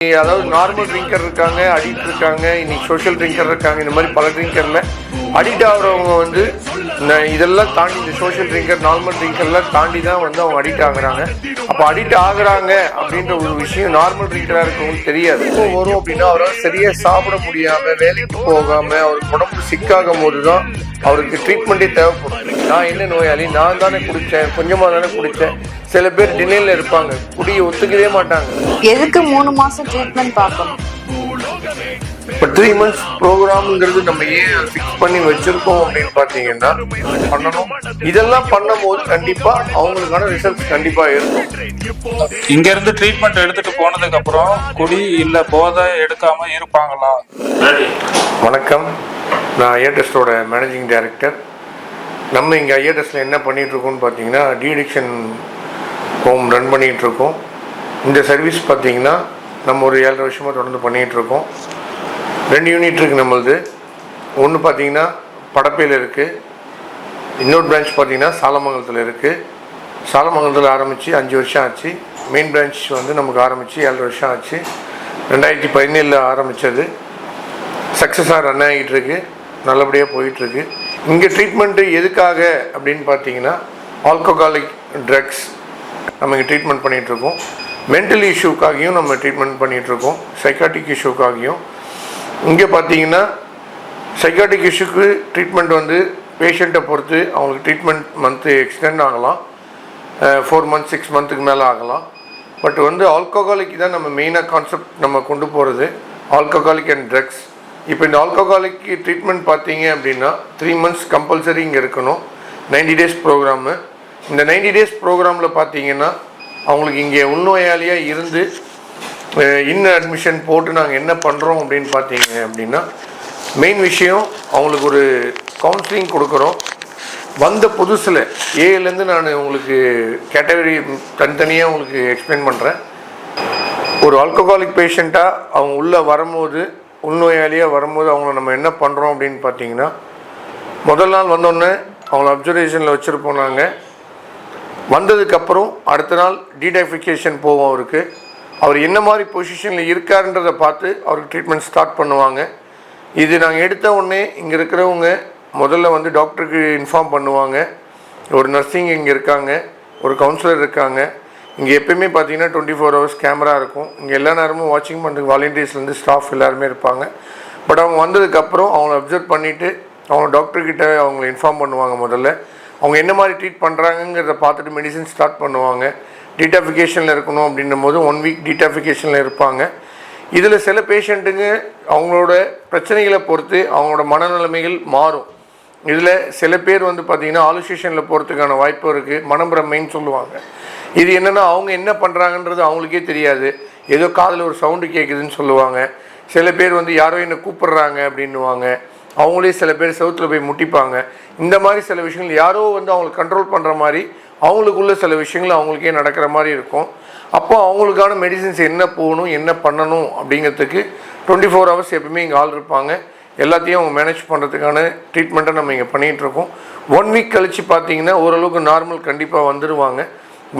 அதாவது normal drinker இருக்காங்க, addict இருக்காங்க, இன்னைக்கு சோஷியல் ட்ரிங்கர் இருக்காங்க. இந்த மாதிரி பல ட்ரிங்கரில் அடிக்ட் ஆகிறவங்க வந்து இதெல்லாம் தாண்டி இந்த சோஷியல் ட்ரிங்கர் நார்மல் ட்ரிங்கர்லாம் தாண்டி தான் வந்து அவங்க அடிக்ட் ஆகுறாங்க. அப்போ அடிக்ட் ஆகுறாங்க அப்படின்ற ஒரு விஷயம் நார்மல் ட்ரிங்கராக இருக்கவங்களுக்கு தெரியாது. இப்போ வரும் அப்படின்னா அவரால் சரியாக சாப்பிட முடியாமல், வேலைக்கு போகாமல், அவருக்கு உடம்பு சிக்காகும் போது தான் அவருக்கு ட்ரீட்மெண்ட்டே தேவைப்படும். நான் என்ன நோயாளி, நான் தானே குடித்தேன், கொஞ்சமாக தானே குடித்தேன். சில பேர் டினைல இருப்பாங்க, குடியை ஒத்துக்கவே மாட்டாங்க. எதுக்கு 3 மாசம் ட்ரீட்மெண்ட் பார்க்கணும்? இப்போ 3 months ப்ரோக்ராம்ங்கிறது நம்ம ஏன் ஃபிக்ஸ் பண்ணி வச்சிருக்கோம் அப்படின்னு பார்த்தீங்கன்னா பண்ணணும். இதெல்லாம் பண்ணும் போது கண்டிப்பா அவங்களுக்கான ரிசல்ட்ஸ் கண்டிப்பா இருக்கும். இங்க இருந்து ட்ரீட்மெண்ட் எடுத்துட்டு போனதுக்கு அப்புறம் குடி இல்ல போதை எடுக்காம இருப்பாங்களா? வணக்கம், நான் ஐஏடெஸ்டோட மேனேஜிங் டைரக்டர். நம்ம இங்கே ஐஏடெஸ்டில் என்ன பண்ணிகிட்ருக்கோம்னு பார்த்தீங்கன்னா டீஅடிக்ஷன் ஹோம் ரன் பண்ணிகிட்ருக்கோம். இந்த சர்வீஸ் பார்த்திங்கன்னா நம்ம ஒரு 7 வருஷமாக தொடர்ந்து பண்ணிகிட்ருக்கோம். 2 யூனிட் இருக்குது நம்மளது. ஒன்று பார்த்திங்கன்னா படப்பையில் இருக்குது, இன்னொரு பிரான்ச் பார்த்திங்கன்னா சாலமங்கலத்தில் இருக்குது. சாலமங்கலத்தில் ஆரம்பித்து 5 வருஷம் ஆச்சு. மெயின் பிரான்ச் வந்து நமக்கு ஆரம்பித்து 7 வருஷம் ஆச்சு. 2017 ஆரம்பித்தது. சக்ஸஸாக ரன் ஆகிட்டுருக்கு, நல்லபடியாக போயிட்டுருக்கு. இங்கே ட்ரீட்மெண்ட்டு எதுக்காக அப்படின்னு பார்த்தீங்கன்னா ஆல்கஹாலிக் ட்ரக்ஸ் நம்ம இங்கே ட்ரீட்மெண்ட் பண்ணிகிட்ருக்கோம். மென்டல் இஷ்யூக்காகியும் நம்ம ட்ரீட்மெண்ட் பண்ணிகிட்ருக்கோம், சைக்காட்டிக் இஷ்யூக்காகியும். இங்கே பார்த்தீங்கன்னா சைக்காட்டிக் இஷ்யூக்கு ட்ரீட்மெண்ட் வந்து பேஷண்ட்டை பொறுத்து அவங்களுக்கு ட்ரீட்மெண்ட் மந்த்து எக்ஸ்டெண்ட் ஆகலாம், 4 months 6 months மேலே ஆகலாம். பட் வந்து ஆல்கஹாலிக் தான் நம்ம மெயினாக கான்செப்ட் நம்ம கொண்டு போகிறது, ஆல்கஹாலிக் அண்ட் ட்ரக்ஸ். இப்போ இந்த ஆல்கஹாலிக் ட்ரீட்மெண்ட் பார்த்தீங்க அப்படின்னா 3 months கம்பல்சரி இங்கே இருக்கணும். 90 days ப்ரோக்ராமு. இந்த 90 days ப்ரோக்ராமில் பார்த்தீங்கன்னா அவங்களுக்கு இங்கே உள்நோயாளியாக இருந்து அட்மிஷன் போட்டு நாங்கள் என்ன பண்ணுறோம் அப்படின்னு பார்த்தீங்க அப்படின்னா மெயின் விஷயம் அவங்களுக்கு ஒரு கவுன்சிலிங் கொடுக்குறோம். வந்த புதுசில் ஏலேருந்து நான் உங்களுக்கு கேட்டகரி தனித்தனியாக உங்களுக்கு எக்ஸ்பிளைன் பண்ணுறேன். ஒரு ஆல்கஹாலிக் பேஷண்ட்டாக அவங்க உள்ளே வரும்போது, உள்நோயாளியாக வரும்போது அவங்கள நம்ம என்ன பண்ணுறோம் அப்படின்னு பார்த்தீங்கன்னா முதல் நாள் வந்தோடனே அவங்கள அப்சர்வேஷனில் வச்சுருப்போம். நாங்கள் வந்ததுக்கப்புறம் அடுத்த நாள் டீடாக்சிஃபிகேஷன் போவோம். அவருக்கு அவர் என்ன மாதிரி பொசிஷனில் இருக்காருன்றதை பார்த்து அவருக்கு ட்ரீட்மெண்ட் ஸ்டார்ட் பண்ணுவாங்க. இது நாங்கள் எடுத்த உடனே இங்கே இருக்கிறவங்க முதல்ல வந்து டாக்டருக்கு இன்ஃபார்ம் பண்ணுவாங்க. ஒரு நர்சிங் இங்கே இருக்காங்க, ஒரு கவுன்சிலர் இருக்காங்க. இங்கே எப்போயுமே பார்த்தீங்கன்னா 24 hours கேமரா இருக்கும். இங்கே எல்லா நேரமும் வாட்சிங் பண்ணுறதுக்கு வாலண்டியர்ஸ்லேருந்து ஸ்டாஃப் எல்லாருமே இருப்பாங்க. பட் அவங்க வந்ததுக்கப்புறம் அவங்கள அப்சர்வ் பண்ணிவிட்டு அவங்க டாக்டர்கிட்ட அவங்கள இன்ஃபார்ம் பண்ணுவாங்க. முதல்ல அவங்க என்ன மாதிரி ட்ரீட் பண்ணுறாங்கங்கிறத பார்த்துட்டு மெடிசன் ஸ்டார்ட் பண்ணுவாங்க. டீடாக்சிஃபிகேஷனில் இருக்கணும் அப்படின்னும் போது 1 week டீடாக்சிஃபிகேஷனில் இருப்பாங்க. இதில் சில பேஷண்ட்டுங்க அவங்களோட பிரச்சனைகளை பொறுத்து அவங்களோட மனநிலைமைகள் மாறும். இதில் சில பேர் வந்து பார்த்திங்கன்னா ஆலோசேஷனில் போகிறதுக்கான வாய்ப்பு இருக்குது, மனப்பிரமைன்னு சொல்லுவாங்க. இது என்னென்னா அவங்க என்ன பண்ணுறாங்கன்றது அவங்களுக்கே தெரியாது, ஏதோ காதில் ஒரு சவுண்டு கேட்குதுன்னு சொல்லுவாங்க. சில பேர் வந்து யாரோ என்னை கூப்பிட்றாங்க அப்படின்னுவாங்க. அவங்களே சில பேர் செவுத்தில் போய் முட்டிப்பாங்க. இந்த மாதிரி சில விஷயங்கள் யாரோ வந்து அவங்களுக்கு கண்ட்ரோல் பண்ணுற மாதிரி அவங்களுக்குள்ள சில விஷயங்கள் அவங்களுக்கே நடக்கிற மாதிரி இருக்கும். அப்போ அவங்களுக்கான மெடிசின்ஸ் என்ன போகணும், என்ன பண்ணணும் அப்படிங்கிறதுக்கு 24 hours எப்பவுமே இங்கே ஆள் இருப்பாங்க. எல்லாத்தையும் அவங்க மேனேஜ் பண்ணுறதுக்கான ட்ரீட்மெண்ட்டை நம்ம இங்கே பண்ணிகிட்ருக்கோம். 1 week கழித்து பார்த்தீங்கன்னா ஓரளவுக்கு நார்மல் கண்டிப்பாக வந்துடுவாங்க.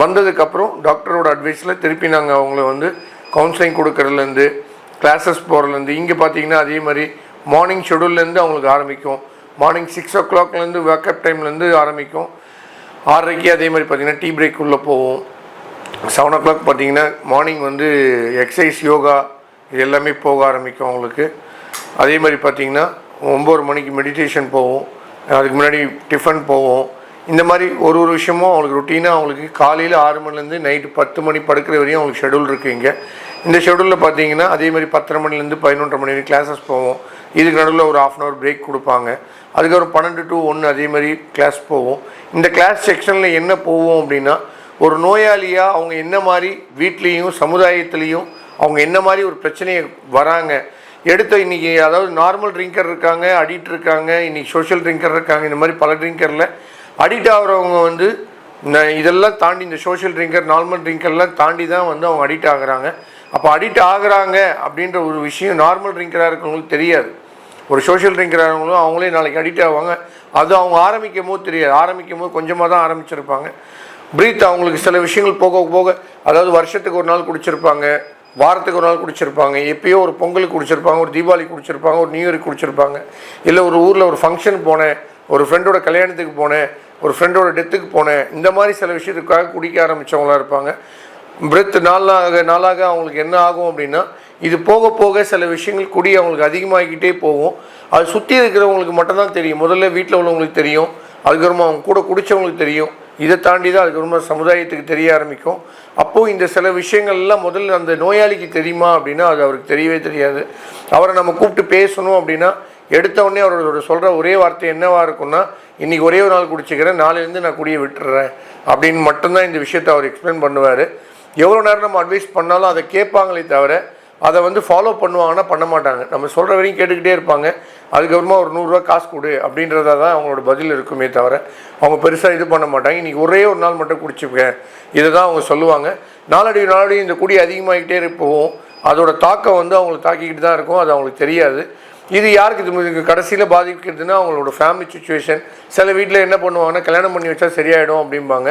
வந்ததுக்கப்புறம் டாக்டரோட அட்வைஸில் திருப்பி நாங்கள் அவங்கள வந்து கவுன்சிலிங் கொடுக்குறதுலேருந்து, கிளாஸஸ் போகிறதுலேருந்து, இங்கே பார்த்தீங்கன்னா அதே மாதிரி மார்னிங் ஷெடியூல்லேருந்து அவங்களுக்கு ஆரம்பிக்கும். மார்னிங் 6 o'clockலேருந்து வேக்கப் டைம்லேருந்து ஆரம்பிக்கும். 6:30க்கு அதே மாதிரி பார்த்திங்கன்னா டீ பிரேக் உள்ளே போவோம். 7 o'clock பார்த்திங்கன்னா மார்னிங் வந்து எக்ஸசைஸ், யோகா இது எல்லாமே போக ஆரம்பிக்கும் அவங்களுக்கு. அதே மாதிரி பார்த்திங்கன்னா 9 மணிக்கு மெடிடேஷன் போவோம். அதுக்கு முன்னாடி டிஃபன் போவோம். இந்த மாதிரி ஒரு விஷயமும் அவங்களுக்கு ருட்டீனாக அவங்களுக்கு காலையில் 6 மணிலேருந்து நைட்டு 10 மணி படுக்கிற வரையும் அவங்களுக்கு ஷெடியூல் இருக்குது இங்கே. இந்த ஷெடியூலில் பார்த்தீங்கன்னா அதே மாதிரி 10:30 மணிலேருந்து 11:30 மணி வரைக்கும் கிளாஸஸ் போவோம். இதுக்கு நடுவில் ஒரு 1/2 hour பிரேக் கொடுப்பாங்க. அதுக்கப்புறம் 12 to 1 அதே மாதிரி கிளாஸ் போவோம். இந்த கிளாஸ் செக்ஷனில் என்ன போவோம் அப்படின்னா ஒரு நோயாளியாக அவங்க என்ன மாதிரி வீட்லேயும் சமுதாயத்துலேயும் அவங்க என்ன மாதிரி ஒரு பிரச்சனையை வராங்க எடுத்த இன்றைக்கி, அதாவது நார்மல் ட்ரிங்கர் இருக்காங்க, அடிக்ட் இருக்காங்க, இன்றைக்கி சோஷியல் ட்ரிங்கர் இருக்காங்க. இந்த மாதிரி பல ட்ரிங்கரில் அடிக்ட் ஆகிறவங்க வந்து இதெல்லாம் தாண்டி இந்த சோஷியல் ட்ரிங்கர் நார்மல் ட்ரிங்கர்லாம் தாண்டி தான் வந்து அவங்க அடிக்ட் ஆகுறாங்க. அப்போ அடிக்ட் ஆகுறாங்க அப்படின்ற ஒரு விஷயம் நார்மல் ட்ரிங்கராக இருக்கிறவங்களுக்கு தெரியாது. ஒரு சோஷியல் ட்ரிங்கராக இருக்கிறவங்களும் அவங்களே நாளைக்கு அடிக்ட் ஆவாங்க. அது அவங்க ஆரம்பிக்கும் போது தெரியாது. ஆரம்பிக்கும் போது கொஞ்சமாக தான் ஆரம்பிச்சிருப்பாங்க. ப்ரீத் அவங்களுக்கு சில விஷயங்கள் போக போக, அதாவது வருஷத்துக்கு ஒரு நாள் குடிச்சிருப்பாங்க, வாரத்துக்கு ஒரு நாள் குடிச்சிருப்பாங்க, எப்பயோ ஒரு பொங்கலுக்கு குடிச்சிருப்பாங்க, ஒரு தீபாவளிக்கு குடிச்சிருப்பாங்க, ஒரு நியூ இயருக்கு குடிச்சிருப்பாங்க, இல்லை ஒரு ஊரில் ஒரு ஃபங்க்ஷன் போனேன், ஒரு ஃப்ரெண்டோட கல்யாணத்துக்கு போனேன், ஒரு ஃப்ரெண்டோட டெத்துக்கு போனேன், இந்த மாதிரி சில விஷயத்துக்காக குடிக்க ஆரம்பித்தவங்களாக இருப்பாங்க. பிரெத் நாளாக அவங்களுக்கு என்ன ஆகும் அப்படின்னா, இது போக போக சில விஷயங்கள் குடி அவங்களுக்கு அதிகமாகிக்கிட்டே போகும். அது சுற்றி இருக்கிறவங்களுக்கு மட்டும்தான் தெரியும். முதல்ல வீட்டில் உள்ளவங்களுக்கு தெரியும், அதுக்கப்புறமா அவங்க கூட குடித்தவங்களுக்கு தெரியும், இதை தாண்டி தான் அதுக்கப்புறமா சமுதாயத்துக்கு தெரிய ஆரம்பிக்கும். அப்போது இந்த சில விஷயங்கள்லாம் முதல்ல அந்த நோயாளிக்கு தெரியுமா அப்படின்னா அது அவருக்கு தெரியவே தெரியாது. அவரை நம்ம கூப்பிட்டு பேசணும் அப்படின்னா எடுத்தவுடனே அவரோட சொல்கிற ஒரே வார்த்தை என்னவாக இருக்குன்னா, இன்றைக்கி ஒரே ஒரு நாள் குடிச்சிக்கிறேன், நாளையிலேருந்து நான் குடியை விட்டுறேன் அப்படின்னு மட்டும்தான் இந்த விஷயத்தை அவர் எக்ஸ்பிளைன் பண்ணுவார். எவ்வளோ நேரம் நம்ம அட்வைஸ் பண்ணாலும் அதை கேட்பாங்களே தவிர அதை ஃபாலோ பண்ணுவாங்கன்னா பண்ண மாட்டாங்க. நம்ம சொல்கிற வரையும் கேட்டுக்கிட்டே இருப்பாங்க. அதுக்கப்புறமா ஒரு 100 ரூபா காசு கொடு அப்படின்றதா தான் அவங்களோட பதில் இருக்குமே தவிர அவங்க பெருசாக இது பண்ண மாட்டாங்க. இன்றைக்கி ஒரே ஒரு நாள் மட்டும் குடிச்சுப்பேன் இதை தான் அவங்க சொல்லுவாங்க. நாளடி இந்த குடி அதிகமாகிக்கிட்டே போகும். அதோட தாக்கம் அவங்களுக்கு தாக்கிக்கிட்டு தான் இருக்கும். அது அவங்களுக்கு தெரியாது. இது யாருக்கு இது கடைசியில் பாதிக்கிறதுனா அவங்களோட ஃபேமிலி சுச்சுவேஷன். சில வீட்டில் என்ன பண்ணுவாங்கன்னா, கல்யாணம் பண்ணி வச்சா சரியாயிடும் அப்படிம்பாங்க.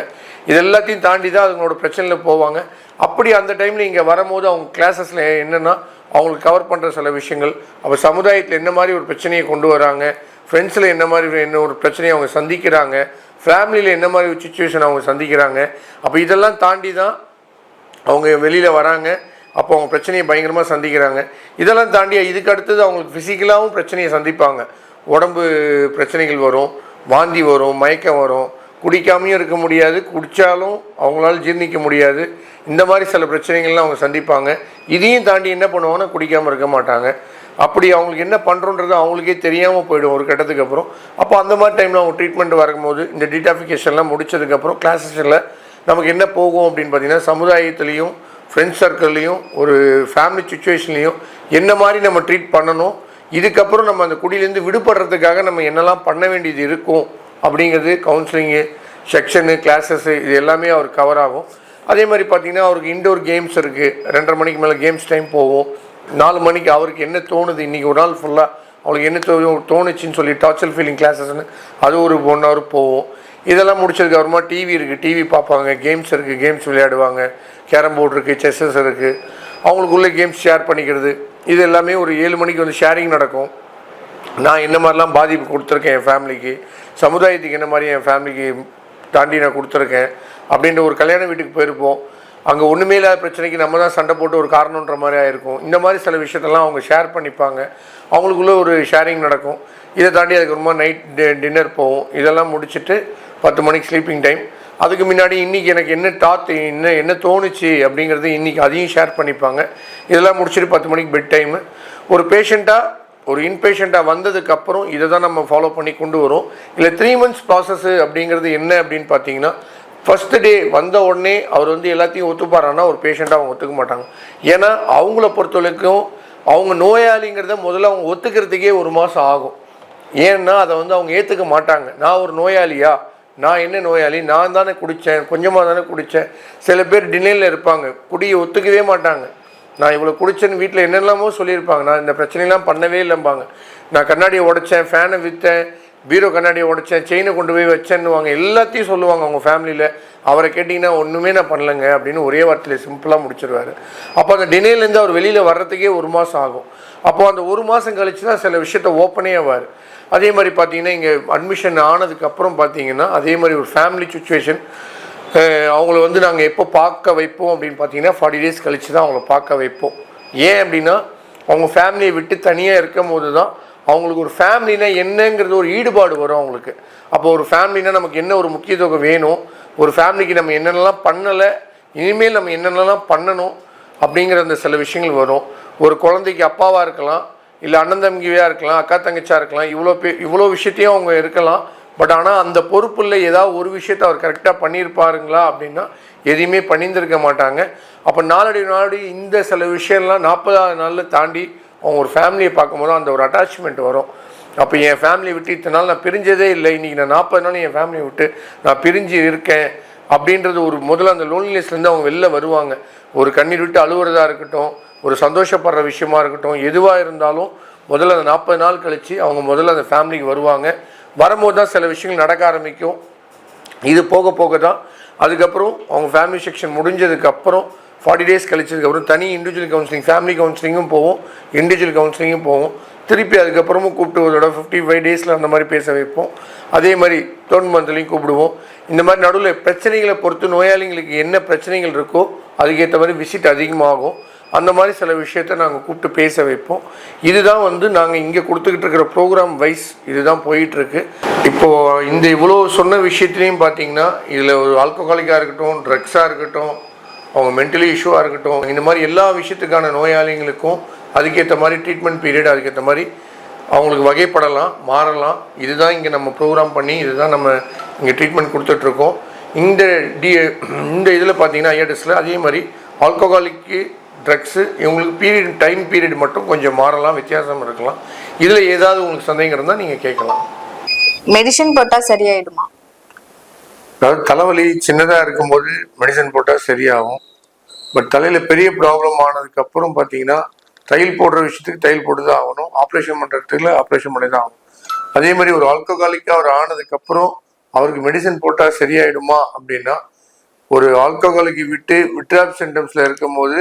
இது எல்லாத்தையும் தாண்டி தான் அதுங்களோட பிரச்சனையில் போவாங்க. அப்படி அந்த டைமில் இங்கே வரும்போது அவங்க கிளாஸஸில் என்னென்னா அவங்களுக்கு கவர் பண்ணுற சில விஷயங்கள், அப்போ சமுதாயத்தில் என்ன மாதிரி ஒரு பிரச்சனையை கொண்டு வராங்க, ஃப்ரெண்ட்ஸில் என்ன மாதிரி என்ன ஒரு பிரச்சனையை அவங்க சந்திக்கிறாங்க, ஃபேமிலியில் என்ன மாதிரி ஒரு சுச்சுவேஷன் அவங்க சந்திக்கிறாங்க. அப்போ இதெல்லாம் தாண்டி தான் அவங்க வெளியில் வராங்க. அப்போ அவங்க பிரச்சனையை பயங்கரமாக சந்திக்கிறாங்க. இதெல்லாம் தாண்டி இதுக்கு அடுத்தது அவங்களுக்கு ஃபிசிக்கலாகவும் பிரச்சனையை சந்திப்பாங்க. உடம்பு பிரச்சனைகள் வரும், வாந்தி வரும், மயக்கம் வரும், குடிக்காமையும் இருக்க முடியாது, குடித்தாலும் அவங்களால ஜீர்ணிக்க முடியாது. இந்த மாதிரி சில பிரச்சனைகள்லாம் அவங்க சந்திப்பாங்க. இதையும் தாண்டி என்ன பண்ணுவாங்கன்னா குடிக்காமல் இருக்க மாட்டாங்க. அப்படி அவங்களுக்கு என்ன பண்ணுறோன்றது அவங்களுக்கே தெரியாமல் போயிடும் ஒரு கட்டத்துக்கு அப்புறம். அப்போ அந்த மாதிரி டைமில் அவங்க ட்ரீட்மெண்ட் வரும்போது இந்த டீடாஃபிகேஷன்லாம் முடிச்சதுக்கப்புறம் கிளாஸஸில் நமக்கு என்ன போகும் அப்படின்னு பார்த்தீங்கன்னா, சமுதாயத்துலேயும் ஃப்ரெண்ட்ஸ் சர்க்கிள்லேயும் ஒரு ஃபேமிலி சுச்சுவேஷன்லேயும் என்ன மாதிரி நம்ம ட்ரீட் பண்ணணும், இதுக்கப்புறம் நம்ம அந்த குடியிலேருந்து விடுபடுறதுக்காக நம்ம என்னெல்லாம் பண்ண வேண்டியது இருக்கும் அப்படிங்கிறது கவுன்சிலிங்கு செக்ஷனு கிளாஸஸ்ஸு இது எல்லாமே அவருக்கு கவர் ஆகும். அதே மாதிரி பார்த்திங்கன்னா அவருக்கு இன்டோர் கேம்ஸ் இருக்குது. 2:30 மணிக்கு மேலே கேம்ஸ் டைம் போகும். 4 மணிக்கு அவருக்கு என்ன தோணுது, இன்றைக்கி ஒரு நாள் ஃபுல்லாக அவங்களுக்கு என்ன தோணுச்சுன்னு சொல்லி டார்ச்சர் ஃபீலிங் கிளாஸஸ்ன்னு அது ஒரு 1 hour போகும். இதெல்லாம் முடிச்சதுக்கு அப்புறமா டிவி இருக்குது, டிவி பார்ப்பாங்க, கேம்ஸ் இருக்குது, கேம்ஸ் விளையாடுவாங்க, கேரம் போர்டு இருக்குது, செஸ்ஸஸ் இருக்குது, அவங்களுக்குள்ளே கேம்ஸ் ஷேர் பண்ணிக்கிறது. இது எல்லாமே ஒரு 7 மணிக்கு ஷேரிங் நடக்கும். நான் என்ன மாதிரிலாம் பாதிப்பு கொடுத்துருக்கேன் என் ஃபேமிலிக்கு, சமுதாயத்துக்கு என்ன மாதிரி என் ஃபேமிலிக்கு தாண்டி நான் கொடுத்துருக்கேன் அப்படின்ற ஒரு கல்யாண வீட்டுக்கு போயிருப்போம். அங்கே ஒன்றுமே இல்லாத பிரச்சனைக்கு நம்ம தான் சண்டை போட்டு ஒரு காரணன்ற மாதிரி ஆயிருக்கும். இந்த மாதிரி சில விஷயத்தெல்லாம் அவங்க ஷேர் பண்ணிப்பாங்க. அவங்களுக்குள்ளே ஒரு ஷேரிங் நடக்கும். இதை தாண்டி அதுக்கப்புறமா நைட் டின்னர் போவோம். இதெல்லாம் முடிச்சுட்டு 10 மணிக்கு ஸ்லீப்பிங் டைம். அதுக்கு முன்னாடி இன்றைக்கி எனக்கு என்ன தோணுச்சு அப்படிங்கிறது இன்றைக்கி அதையும் ஷேர் பண்ணிப்பாங்க. இதெல்லாம் முடிச்சுட்டு 10 மணிக்கு பெட் டைமு. ஒரு பேஷண்ட்டாக ஒரு இன்பேஷண்ட்டாக வந்ததுக்கப்புறம் இதை தான் நம்ம ஃபாலோ பண்ணி கொண்டு வரோம். இல்லை 3 months ப்ராசஸ்ஸு அப்படிங்கிறது என்ன அப்படின்னு பார்த்தீங்கன்னா, ஃபஸ்ட்டு டே வந்த உடனே அவர் எல்லாத்தையும் ஒத்துப்பாரான்னா ஒரு பேஷண்ட்டாக அவங்க ஒத்துக்க மாட்டாங்க. ஏன்னா அவங்கள பொறுத்தவரைக்கும் அவங்க நோயாளிங்கிறத முதல்ல அவங்க ஒத்துக்கிறதுக்கே 1 மாதம் ஆகும். ஏன்னா அதை அவங்க ஏற்றுக்க மாட்டாங்க. நான் ஒரு நோயாளியா, நான் என்ன நோயாளி, நான் தானே குடித்தேன், கொஞ்சமாக தானே குடித்தேன். சில பேர் டினையில் இருப்பாங்க, குடியை ஒத்துக்கவே மாட்டாங்க. நான் இவ்வளோ குடிச்சேன்னு வீட்டில் என்னெல்லாமோ சொல்லியிருப்பாங்க, நான் இந்த பிரச்சனைலாம் பண்ணவே இல்லைம்பாங்க. நான் கண்ணாடியை உடைச்சேன், ஃபேனை விற்றேன், பீரோ கண்ணாடியை உடைச்சேன், செயினை கொண்டு போய் வச்சேன்னுவாங்க, எல்லாத்தையும் சொல்லுவாங்க அவங்க ஃபேமிலியில். அவரை கேட்டிங்கன்னா ஒன்றுமே நான் பண்ணலைங்க அப்படின்னு ஒரே வார்த்தையில் சிம்பிளாக முடிச்சிருவார். அப்போ அந்த டினைலேருந்து அவர் வெளியில் வர்றதுக்கே 1 மாதம் ஆகும். அப்போது அந்த 1 மாதம் கழித்து தான் சில விஷயத்த ஓப்பனே ஆவார். அதே மாதிரி பார்த்தீங்கன்னா இங்கே அட்மிஷன் ஆனதுக்கப்புறம் பார்த்தீங்கன்னா அதே மாதிரி ஒரு ஃபேமிலி சுச்சுவேஷன். அவங்கள நாங்கள் எப்போ பார்க்க வைப்போம் அப்படின்னு பார்த்தீங்கன்னா 40 days கழித்து தான் அவங்கள பார்க்க வைப்போம். ஏன் அப்படின்னா அவங்க ஃபேமிலியை விட்டு தனியாக இருக்கும் போது தான் அவங்களுக்கு ஒரு ஃபேமிலினா என்னங்கிறது ஒரு ஈடுபாடு வரும் அவங்களுக்கு. அப்போ ஒரு ஃபேமிலினா நமக்கு என்ன ஒரு முக்கியத்துவம் வேணும், ஒரு ஃபேமிலிக்கு நம்ம என்னென்னலாம் பண்ணலை, இனிமேல் நம்ம என்னென்னலாம் பண்ணணும் அப்படிங்கிற அந்த சில விஷயங்கள் வரும். ஒரு குழந்தைக்கு அப்பாவாக இருக்கலாம், இல்லை அண்ணன் தம்பியாக இருக்கலாம், அக்கா தங்கச்சியாக இருக்கலாம், இவ்வளோ விஷயத்தையும் அவங்க இருக்கலாம். பட் ஆனால் அந்த பொறுப்பில் ஏதாவது ஒரு விஷயத்தை அவர் கரெக்டாக பண்ணியிருப்பாருங்களா அப்படின்னா எதையுமே பண்ணியிருந்திருக்க மாட்டாங்க. அப்போ நாளடி இந்த சில விஷயம்லாம் 40வது நாளில் தாண்டி அவங்க ஒரு ஃபேமிலியை பார்க்கும்போது அந்த ஒரு அட்டாச்மெண்ட் வரும். அப்போ என் ஃபேமிலியை விட்டு இத்தனை நாள் நான் பிரிஞ்சதே இல்லை, இன்றைக்கி நான் 40 நாள் என் ஃபேமிலியை விட்டு நான் பிரிஞ்சு இருக்கேன் அப்படின்றது ஒரு முதல்ல அந்த லோன்லினஸ்லேருந்து அவங்க வெளில வருவாங்க. ஒரு கண்ணீர் விட்டு அழுவுறதா இருக்கட்டும், ஒரு சந்தோஷப்படுற விஷயமா இருக்கட்டும், எதுவாக இருந்தாலும் முதல்ல அந்த 40 நாள் கழித்து அவங்க முதல்ல அந்த ஃபேமிலிக்கு வருவாங்க. வரும்போது தான் சில விஷயங்கள் நடக்க ஆரம்பிக்கும். இது போக போக தான் அதுக்கப்புறம் அவங்க ஃபேமிலி செக்ஷன் முடிஞ்சதுக்கப்புறம் 40 டேஸ் கழிச்சதுக்கப்புறம் தனி இண்டிவிஜுவல் கவுன்சிலிங், ஃபேமிலி கவுன்சிலிங்கும் போவோம், இண்டிவிஜுவல் கவுன்சிலிங்கும் போவோம். திருப்பி அதுக்கப்புறமும் கூப்பிட்டு ஒரு தடவை 55 டேஸில் அந்த மாதிரி பேச வைப்போம். அதே மாதிரி 3rd மந்த்லையும் கூப்பிடுவோம். இந்த மாதிரி நடுவில் பிரச்சனைகளை பொறுத்து நோயாளிங்களுக்கு என்ன பிரச்சனைகள் இருக்கோ அதுக்கேற்ற மாதிரி விசிட் அதிகமாகும். அந்த மாதிரி சில விஷயத்த நாங்கள் கூப்பிட்டு பேச வைப்போம். இதுதான் நாங்கள் இங்கே கொடுத்துக்கிட்டு இருக்கிற ப்ரோக்ராம் வைஸ் இதுதான் போயிட்டுருக்கு. இப்போது இந்த இவ்வளோ சொன்ன விஷயத்துலையும் பார்த்தீங்கன்னா இதில் ஒரு ஆல்கஹாலிக்காக இருக்கட்டும், ட்ரக்ஸாக இருக்கட்டும், அவங்க மென்டலி இஷ்யூவாக இருக்கட்டும், இந்த மாதிரி எல்லா விஷயத்துக்கான நோயாளிகளுக்கும் அதுக்கேற்ற மாதிரி ட்ரீட்மெண்ட் பீரியட் அதுக்கேற்ற மாதிரி அவங்களுக்கு வகைப்படலாம், மாறலாம். இதுதான் இங்கே நம்ம ப்ரோக்ராம் பண்ணி இதுதான் நம்ம இங்கே ட்ரீட்மெண்ட் கொடுத்துட்ருக்கோம். இந்த இதில் பார்த்தீங்கன்னா ஐஆர்டிஎஸில் அதே மாதிரி ஆல்கஹாலிக்கு, ட்ரக்ஸு இவங்களுக்கு டைம் பீரியட் மட்டும் கொஞ்சம் மாறலாம், வித்தியாசம் இருக்கலாம். இதில் ஏதாவது உங்களுக்கு சந்தேகம் இருந்தால் நீங்கள் கேட்கலாம். மெடிசன் போட்டா சரியாயிடுமா? அதாவது தலைவலி சின்னதாக இருக்கும்போது மெடிசன் போட்டால் சரியாகும். பட் தலையில் பெரிய ப்ராப்ளம் ஆனதுக்கப்புறம் பார்த்தீங்கன்னா தையல் போடுற விஷயத்துக்கு தையல் போட்டு தான் ஆகணும், ஆப்ரேஷன் பண்ணுறதுல ஆப்ரேஷன் பண்ணி தான் ஆகணும். அதே மாதிரி ஒரு ஆல்கஹாலிக்காக அவர் ஆனதுக்கப்புறம் அவருக்கு மெடிசன் போட்டால் சரியாயிடுமா அப்படின்னா, ஒரு ஆல்கஹாலிக்கு விட்ராப் சிம்டம்ஸில் இருக்கும்போது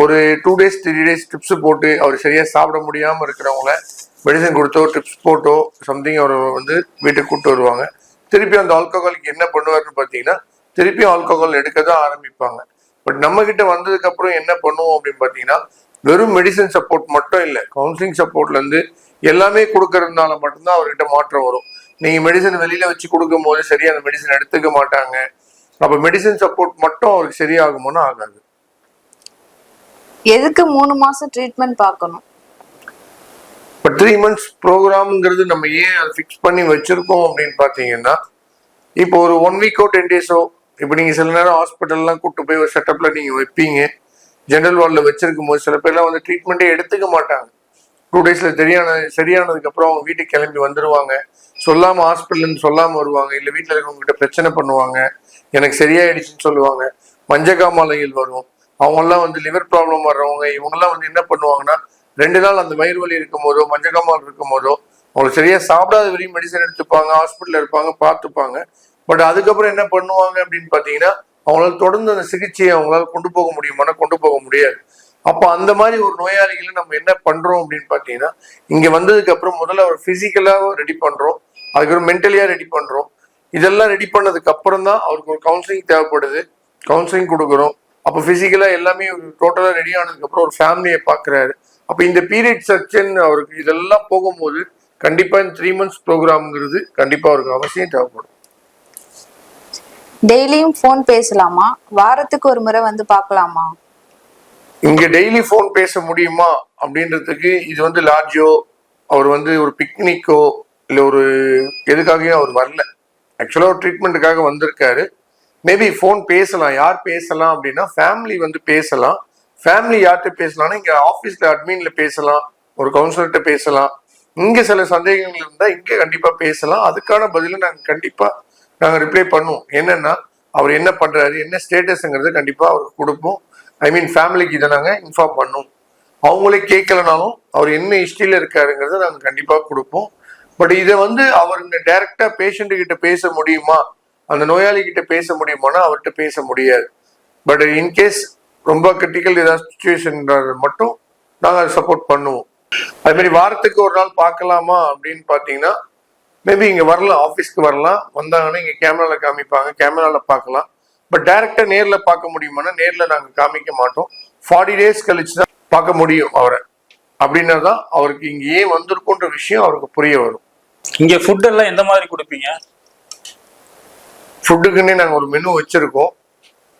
ஒரு 2 days 3 days ட்ரிப்ஸ் போட்டு அவர் சரியாக சாப்பிட முடியாமல் இருக்கிறவங்கள மெடிசன் கொடுத்தோ ட்ரிப்ஸ் போட்டோ சம்திங் அவர் வீட்டுக்கு கூப்பிட்டு வருவாங்க. திருப்பி அந்த ஆல்கஹாலிக்கு என்ன பண்ணுவார்னு பார்த்தீங்கன்னா திருப்பி ஆல்கஹால் எடுக்க தான் ஆரம்பிப்பாங்க. பட் நம்மக்கிட்ட வந்ததுக்கப்புறம் என்ன பண்ணுவோம் அப்படின்னு பார்த்தீங்கன்னா வெறும் மெடிசன் சப்போர்ட் மட்டும் இல்லை, கவுன்சிலிங் சப்போர்ட்லேருந்து எல்லாமே கொடுக்கறதுனால மட்டும்தான் அவர்கிட்ட மாற்றம் வரும். நீங்கள் மெடிசன் வெளியில் வச்சு கொடுக்கும் போது சரியாக அந்த மெடிசன் எடுத்துக்க மாட்டாங்க. அப்போ மெடிசன் சப்போர்ட் மட்டும் அவருக்கு சரியாகுமோன்னு ஆகாது. எதுக்கு 3 மாசம் ட்ரீட்மெண்ட் பார்க்கணும்? இப்போ 3 months ப்ரோக்ராம்ங்கிறது நம்ம ஏன் அதை ஃபிக்ஸ் பண்ணி வச்சுருக்கோம் அப்படின்னு பார்த்தீங்கன்னா, இப்போ ஒரு 1 week 10 days இப்போ நீங்கள் சில நேரம் ஹாஸ்பிட்டல்லாம் கூப்பிட்டு போய் ஒரு செட்டப்பில் நீங்கள் வைப்பீங்க. ஜென்ரல் வார்டில் வச்சிருக்கும் போது சில பேர்லாம் ட்ரீட்மெண்ட்டே எடுத்துக்க மாட்டாங்க. 2 daysல சரியானதுக்கப்புறம் அவங்க வீட்டுக்கு கிளம்பி வந்துடுவாங்க. சொல்லாமல் ஹாஸ்பிட்டல்னு சொல்லாமல் வருவாங்க. இல்லை வீட்டில் இருக்கவங்ககிட்ட பிரச்சனை பண்ணுவாங்க, எனக்கு சரியாயிடுச்சுன்னு சொல்லுவாங்க. மஞ்சக்காமாலைகள் வரும். அவங்கெல்லாம் லிவர் ப்ராப்ளம் வர்றவங்க இவங்கெல்லாம் என்ன பண்ணுவாங்கன்னா 2 நாள் அந்த வயிறு வலி இருக்கும் போதோ மஞ்சக்காமால் இருக்கும் போதோ அவங்களுக்கு சரியாக சாப்பிடாத வரையும் மெடிசன் எடுத்துப்பாங்க, ஹாஸ்பிட்டலில் இருப்பாங்க, பார்த்துப்பாங்க. பட் அதுக்கப்புறம் என்ன பண்ணுவாங்க அப்படின்னு பார்த்தீங்கன்னா அவங்களால தொடர்ந்து அந்த சிகிச்சையை அவங்களால கொண்டு போக முடியுமானா கொண்டு போக முடியாது. அப்போ அந்த மாதிரி ஒரு நோயாளிகளை நம்ம என்ன பண்றோம் அப்படின்னு பார்த்தீங்கன்னா இங்கே வந்ததுக்கு அப்புறம் முதல்ல அவர் ஃபிசிக்கலாக ரெடி பண்றோம், அதுக்கப்புறம் மென்டலியாக ரெடி பண்றோம். இதெல்லாம் ரெடி பண்ணதுக்கு அப்புறம் தான் அவருக்கு ஒரு கவுன்சிலிங் தேவைப்படுது, கவுன்சிலிங் கொடுக்குறோம். அப்போ ஃபிசிக்கலாக எல்லாமே டோட்டலாக ரெடி ஆனதுக்கப்புறம் ஒரு ஃபேமிலியை பார்க்குறாரு. அப்போ இந்த பீரியட் செக்ஷன் அவருக்கு இதெல்லாம் போகும்போது கண்டிப்பாக இந்த 3 months ப்ரோக்ராம்ங்கிறது கண்டிப்பாக அவருக்கு அவசியம் தேவைப்படும். டெய்லியும் ஃபோன் பேசலாமா? வாரத்துக்கு ஒரு முறை பார்க்கலாமா? இங்க டெய்லி ஃபோன் பேச முடியுமா அப்படின்றதுக்கு இது லாட்ஜோ அவர் ஒரு பிக்னிக்கோ இல்லை ஒரு எதுக்காகவும் அவர் வரல. ஆக்சுவலாக ஒரு ட்ரீட்மெண்ட்டுக்காக வந்திருக்காரு. மேபி ஃபோன் பேசலாம். யார் பேசலாம் அப்படின்னா ஃபேமிலி பேசலாம். ஃபேமிலி யார்கிட்ட பேசலாம்னா இங்கே ஆஃபீஸில் அட்மின்ல பேசலாம், ஒரு கவுன்சிலர்கிட்ட பேசலாம். இங்கே சில சந்தேகங்கள் இருந்தால் இங்கே கண்டிப்பாக பேசலாம். அதுக்கான பதிலை நாங்கள் ரிப்ளை பண்ணுவோம். என்னன்னா அவர் என்ன பண்ணுறாரு, என்ன ஸ்டேட்டஸுங்கிறத கண்டிப்பாக அவருக்கு கொடுப்போம். ஃபேமிலிக்கு இதை நாங்கள் இன்ஃபார்ம் பண்ணுவோம். அவங்களே கேட்கலனாலும் அவர் என்ன ஹிஸ்ட்ரியில் இருக்காருங்கிறத நாங்கள் கண்டிப்பாக கொடுப்போம். பட் இதை அவர் டைரெக்டாக பேஷண்ட்டுக்கிட்ட பேச முடியுமா, அந்த நோயாளி கிட்ட பேச முடியுமானா அவர்கிட்ட பேச முடியாது. பட் இன்கேஸ் ரொம்ப கிரிட்டிக்கல் ஏதாவது சுச்சுவேஷன் மட்டும் நாங்கள் அதை சப்போர்ட் பண்ணுவோம். அது மாதிரி வாரத்துக்கு ஒரு நாள் பார்க்கலாமா அப்படின்னு பார்த்தீங்கன்னா மேபி இங்கே வரலாம், ஆஃபீஸ்க்கு வரலாம். வந்தாங்கன்னா இங்கே கேமராவில் காமிப்பாங்க, கேமராவில் பார்க்கலாம். பட் டைரக்டா நேரில் பார்க்க முடியுமானா நேரில் நாங்கள் காமிக்க மாட்டோம். 40 days கழிச்சு தான் பார்க்க முடியும் அவரை. அப்படின்னா தான் அவருக்கு இங்கே ஏன் வந்திருக்குன்ற விஷயம் அவருக்கு புரிய வரும். இங்கே ஃபுட் எல்லாம் எந்த மாதிரி கொடுப்பீங்க? ஃபுட்டுக்குன்னே நாங்கள் ஒரு மெனு வச்சுருக்கோம்.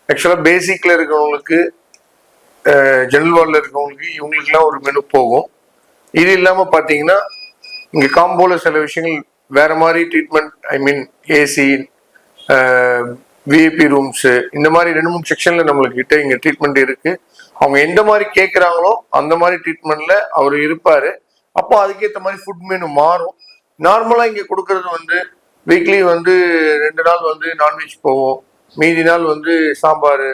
ஆக்சுவலாக பேசிக்கில் இருக்கிறவங்களுக்கு, ஜெனரல் வார்டில் இருக்கிறவங்களுக்கு இவங்களுக்குலாம் ஒரு மெனு போகும். இது இல்லாமல் பார்த்தீங்கன்னா இங்கே காம்போவில் சில விஷயங்கள் வேற மாதிரி ட்ரீட்மெண்ட், ஏசி, விஐபி ரூம்ஸு, இந்த மாதிரி 2-3 செக்ஷனில் நம்மளுக்கிட்ட இங்கே ட்ரீட்மெண்ட் இருக்குது. அவங்க எந்த மாதிரி கேட்குறாங்களோ அந்த மாதிரி ட்ரீட்மெண்ட்டில் அவர் இருப்பார். அப்போ அதுக்கேற்ற மாதிரி ஃபுட் மெனு மாறும். நார்மலாக இங்கே கொடுக்கறது வீக்லி 2 நாள் நான்வெஜ் போவோம், மீதி நாள் சாம்பார்,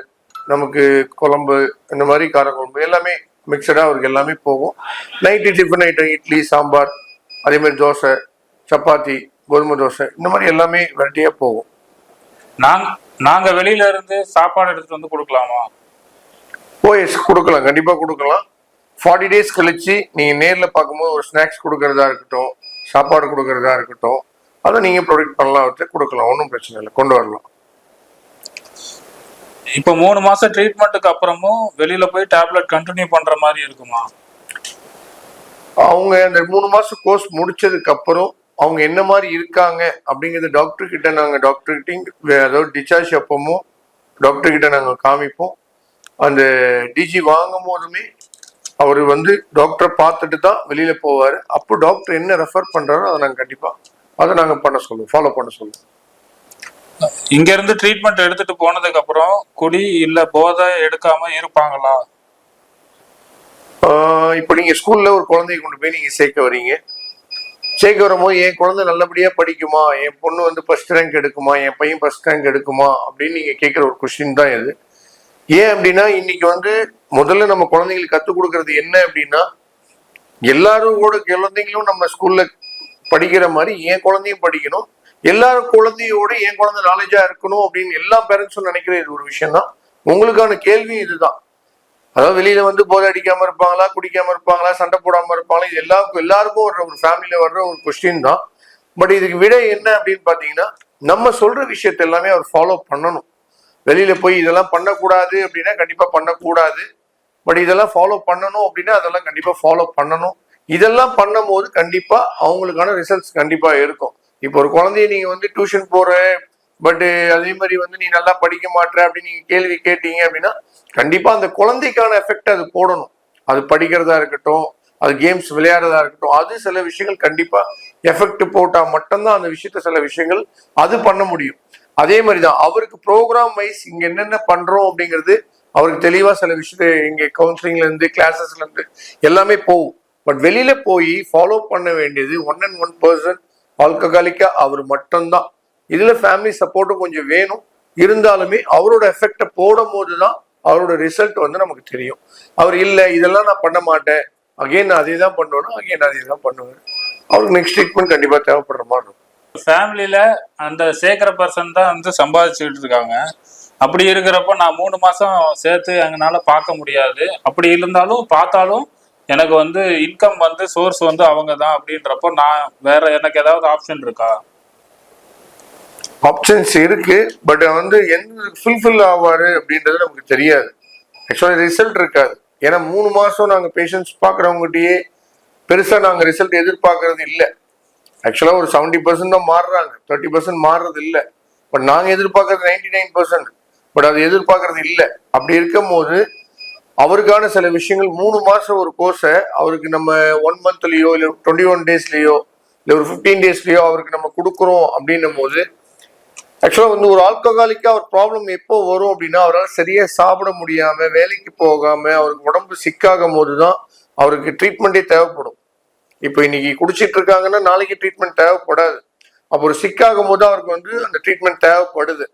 நமக்கு குழம்பு, இந்த மாதிரி காரக்குழம்பு எல்லாமே மிக்சடாக அவருக்கு எல்லாமே போகும். Night tiffin item idli, sambar, அதே மாதிரி தோசை, சப்பாத்தி, கோதுமை தோசை, இந்த மாதிரி எல்லாமே வெரைட்டியாக போகும். நாங்க வெளியில இருந்து சாப்பாடு எடுத்துட்டு கொடுக்கலாமா? ஓஎஸ் கொடுக்கலாம், கண்டிப்பாக கொடுக்கலாம். 40 days கழிச்சு நீங்கள் நேரில் பார்க்கும்போது ஒரு ஸ்நாக்ஸ் கொடுக்கறதா இருக்கட்டும், சாப்பாடு கொடுக்கறதா இருக்கட்டும், அதை நீங்கள் ப்ரொடக்ட் பண்ணலாம், வச்சு கொடுக்கலாம், ஒன்றும் பிரச்சனை இல்லை, கொண்டு வரலாம். இப்போ 3 மாசம் ட்ரீட்மெண்ட்டுக்கு அப்புறமும் வெளியில போய் டேப்லெட் கண்டினியூ பண்ற மாதிரி இருக்குமா? அவங்க அந்த 3 மாசம் கோர்ஸ் முடிச்சதுக்கு அப்புறம் அவங்க என்ன மாதிரி இருக்காங்க அப்படிங்கிறது டாக்டர் கிட்ட நாங்கள் அதாவது டிஸ்சார்ஜ் அப்பமும் டாக்டர் கிட்ட நாங்கள் காமிப்போம். அந்த டிஜி வாங்கும் போதுமே அவர் வந்து டாக்டரை பார்த்துட்டு தான் வெளியில போவார். அப்போ டாக்டர் என்ன ரெஃபர் பண்றாரோ அதை நாங்கள் கண்டிப்பா அதை நாங்கள் பண்ண சொல்லுவோம், ஃபாலோ பண்ண சொல்லுவோம். இங்க இருந்து ட்ரீட்மெண்ட் எடுத்துட்டு போனதுக்கு அப்புறம் குடி இல்ல போதை எடுக்காம இருப்பாங்களா? இப்போ நீங்க ஸ்கூல்ல ஒரு குழந்தைய கொண்டு போய் நீங்க சேர்க்க வரும்போது என் குழந்தை நல்லபடியா படிக்குமா, என் பொண்ணு வந்து ஃபர்ஸ்ட் ரேங்க் எடுக்குமா, என் பையன் ஃபர்ஸ்ட் ரேங்க் எடுக்குமா அப்படின்னு நீங்க கேட்குற ஒரு கொஸ்டின் தான் இது. ஏன் அப்படின்னா இன்னைக்கு வந்து முதல்ல நம்ம குழந்தைங்களுக்கு கற்றுக் கொடுக்கறது என்ன அப்படின்னா, எல்லாரும் கூட குழந்தைங்களும் நம்ம ஸ்கூல்ல படிக்கிற மாதிரி என் குழந்தையும் படிக்கணும், எல்லாரும் குழந்தையோட என் குழந்தை நாலேஜா இருக்கணும் அப்படின்னு எல்லா பேரண்ட்ஸும் நினைக்கிற இது ஒரு விஷயம் தான். உங்களுக்கான கேள்வி இதுதான். அதாவது வெளியில வந்து போதை அடிக்காம இருப்பாங்களா, குடிக்காம இருப்பாங்களா, சண்டை போடாம இருப்பாங்களா, இது எல்லாருக்கும் வர்ற ஒரு ஃபேமிலியில வர்ற ஒரு கொஸ்டின் தான். பட் இதுக்கு விட என்ன அப்படின்னு பாத்தீங்கன்னா, நம்ம சொல்ற விஷயத்த எல்லாமே அவர் ஃபாலோ பண்ணணும். வெளியில போய் இதெல்லாம் பண்ணக்கூடாது அப்படின்னா கண்டிப்பா பண்ணக்கூடாது, பட் இதெல்லாம் ஃபாலோ பண்ணணும் அப்படின்னா அதெல்லாம் கண்டிப்பா ஃபாலோ பண்ணணும். இதெல்லாம் பண்ணும் போது கண்டிப்பா அவங்களுக்கான ரிசல்ட்ஸ் கண்டிப்பா இருக்கும். இப்போ ஒரு குழந்தைய நீங்க வந்து டியூஷன் போற, பட் அதே மாதிரி வந்து நீ நல்லா படிக்க மாட்டேற அப்படின்னு நீங்க கேள்வி கேட்டீங்க அப்படின்னா கண்டிப்பா அந்த குழந்தைக்கான எஃபெக்ட் அது போடணும். அது படிக்கிறதா இருக்கட்டும், அது கேம்ஸ் விளையாடுறதா இருக்கட்டும், அது சில விஷயங்கள் கண்டிப்பா எஃபெக்ட் போட்டா மட்டும்தான் அந்த விஷயத்த சில விஷயங்கள் அது பண்ண முடியும். அதே மாதிரிதான் அவருக்கு ப்ரோக்ராம் வைஸ் இங்க என்னென்ன பண்றோம் அப்படிங்கிறது அவருக்கு தெளிவா சில விஷயத்த இங்க கவுன்சிலிங்ல இருந்து கிளாஸஸ்ல இருந்து எல்லாமே போகும். பட் வெளியில போய் ஃபாலோ பண்ண வேண்டியது 101% ஆல்கஹாலிக்கா அவர் மட்டும்தான். இதுல ஃபேமிலி சப்போர்ட்டும் கொஞ்சம் வேணும். இருந்தாலுமே அவரோட எஃபெக்டை போடும் போதுதான் அவரோட ரிசல்ட் வந்து நமக்கு தெரியும். அவர் இல்லை இதெல்லாம் நான் பண்ண மாட்டேன், அகைன் நான் அதே தான் பண்ணுவேன்னா அகைன் அதே தான் பண்ணுவேன். அவருக்கு நெக்ஸ்ட் ட்ரீட்மெண்ட் கண்டிப்பா தேவைப்படுற மாதிரி இருக்கும். ஃபேமிலியில அந்த சேர்க்கிற பர்சன் தான் வந்து சம்பாதிச்சுட்டு இருக்காங்க. அப்படி இருக்கிறப்ப நான் 3 மாசம் சேர்த்து எங்களால பார்க்க முடியாது. அப்படி இருந்தாலும் பார்த்தாலும் எனக்கு வந்து இன்கம் வந்து சோர்ஸ் வந்து அவங்க தான் அப்படின்றப்போ நான் வேற எனக்கு ஏதாவது ஆப்ஷன் இருக்கா? ஆப்ஷன்ஸ் இருக்கு, பட் வந்து எந்த ஃபுல்ஃபில் ஆவாரு அப்படின்றது நமக்கு தெரியாது. ஆக்சுவலி ரிசல்ட் இருக்காது. ஏன்னா 3 மாசம் நாங்கள் பேஷண்ட்ஸ் பார்க்குறவங்ககிட்டயே பெருசா நாங்கள் ரிசல்ட் எதிர்பார்க்கறது இல்லை. ஆக்சுவலா ஒரு 70% தான் மாறுறாங்க, 30% மாறுறது இல்லை. பட் நாங்கள் எதிர்பார்க்கறது 99%, பட் அது எதிர்பார்க்கறது இல்லை. அப்படி இருக்கும் போது அவருக்கான சில விஷயங்கள் 3 மாசம் ஒரு கோர்ஸை அவருக்கு நம்ம 1 monthலயோ இல்லை 21 daysலயோ இல்லை ஒரு 15 daysலயோ அவருக்கு நம்ம கொடுக்குறோம் அப்படின்னும் போது ஆக்சுவலா வந்து ஒரு ஆல்கஹாலிக்கா ஒரு ப்ராப்ளம் எப்போ வரும் அப்படின்னா, அவரால் சரியா சாப்பிட முடியாம வேலைக்கு போகாம அவருக்கு உடம்பு சிக்காகும் போதுதான் அவருக்கு ட்ரீட்மெண்ட்டே தேவைப்படும். இப்போ இன்னைக்கு குடிச்சிட்டு இருக்காங்கன்னா நாளைக்கு ட்ரீட்மெண்ட் தேவைப்படாது. அப்போ ஒரு சிக்காகும் போது அவருக்கு வந்து அந்த ட்ரீட்மெண்ட் தேவைப்படுது.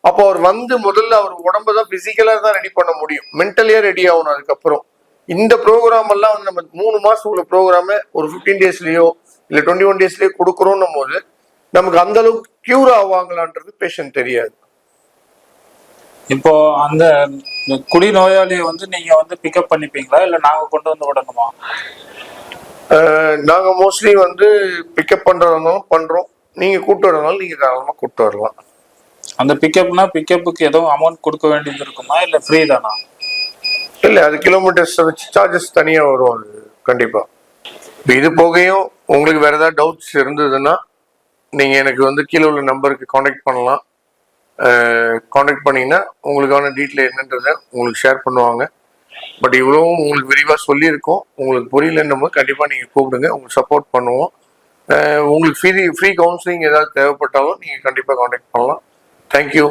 அப்போ அவர் வந்து முதல்ல அவர் உடம்பு தான் பிசிக்கலா தான் ரெடி பண்ண முடியும், மென்டலியா ரெடி ஆகணும். அதுக்கப்புறம் இந்த ப்ரோக்ராம் எல்லாம் வந்து நம்ம 3 மாசம் உள்ள ப்ரோக்ராம ஒரு 15 daysலயோ இல்லை 21 daysலயோ கொடுக்குறோன்னும் போது நமக்கு அந்த அளவுக்கு கியூர் ஆவாங்களான்றது பேஷண்ட் தெரியாது. இப்போ அந்த குடி நோயாளியை வந்து நீங்க வந்து பிக்கப் பண்ணிப்பீங்களா இல்ல நாங்க கொண்டு வந்து விடணுமா? நாங்க மோஸ்ட்லி வந்து பிக்கப் பண்றதுனாலும் பண்றோம், நீங்க கூப்பிட்டு வரனாலும் நீங்க தாராளமா கூப்பிட்டு வரலாம். அந்த பிக்கப்னா பிக்கப்புக்கு எதுவும் அமௌண்ட் கொடுக்க வேண்டியது இருக்குமா இல்ல ஃப்ரீ தானா? இல்ல, அது கிலோமீட்டர்ஸ் வச்சு சார்ஜஸ் தனியா வரும். அது கண்டிப்பா. இது போகையும் உங்களுக்கு வேற ஏதாவது டவுட்ஸ் இருந்ததுன்னா நீங்க எனக்கு வந்து கீழே உள்ள நம்பருக்கு காண்டாக்ட் பண்ணலாம். காண்டாக்ட் பண்ணீங்கன்னா உங்களுக்கான டீட்டெயில் என்னன்றதை உங்களுக்கு ஷேர் பண்ணுவாங்க. பட் இவ்வளவும் உங்களுக்கு விரிவாக சொல்லியிருக்கோம். உங்களுக்கு புரியலன்னும் போது கண்டிப்பாக நீங்கள் கூப்பிடுங்க, உங்களுக்கு சப்போர்ட் பண்ணுவோம். உங்களுக்கு ஃப்ரீ கவுன்சிலிங் ஏதாவது தேவைப்பட்டாலும் நீங்கள் கண்டிப்பாக காண்டாக்ட் பண்ணலாம். தேங்க்யூ.